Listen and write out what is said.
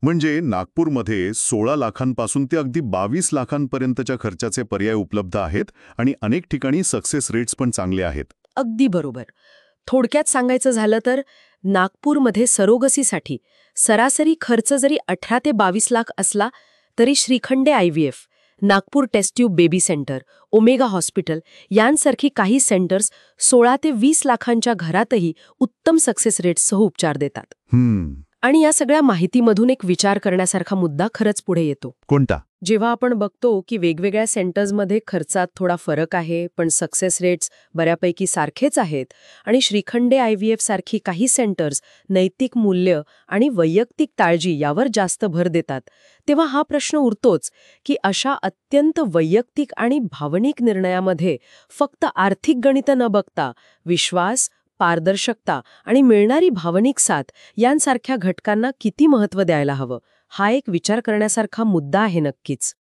म्हणजे नागपूरमध्ये 16 लाखांपासून ते अगदी 22 लाखांपर्यंतच्या खर्चाचे पर्याय उपलब्ध आहेत आणि अनेक ठिकाणी सक्सेस रेट्स पण चांगले आहेत. अगदी बरोबर. थोडक्यात सांगायचं झालं तर नागपूरमध्ये सरोगसीसाठी सरासरी खर्च जरी 18 ते 22 लाख असला तरी Shrikhande IVF, Nagpur test tube baby centre, Omega Hospital यांसारखी काही सेंटर्स 16 ते 20 लाखांच्या घरातही उत्तम सक्सेस रेट्ससह उपचार देतात. आणि या सगळ्या माहितीमधून एक विचार करण्यासारखा मुद्दा खरंच पुढे येतो. कोणता? जेव्हा आपण बघतो की वेगवेगळ्या सेंटर्समध्ये खर्चात थोडा फरक आहे पण सक्सेस रेट्स बऱ्यापैकी सारखेच आहेत आणि श्रीखंडे IVF सारखी काही सेंटर्स नैतिक मूल्य आणि वैयक्तिक काळजी यावर जास्त भर देतात, तेव्हा हा प्रश्न उरतोच की अशा अत्यंत वैयक्तिक आणि भावनिक निर्णयामध्ये फक्त आर्थिक गणितं न बघता विश्वास, पारदर्शकता आणि मिळणारी भावनिक साथ यांसारख्या घटकांना किती महत्त्व द्यायला हवं, हा एक विचार करण्यासारखा मुद्दा आहे नक्कीच.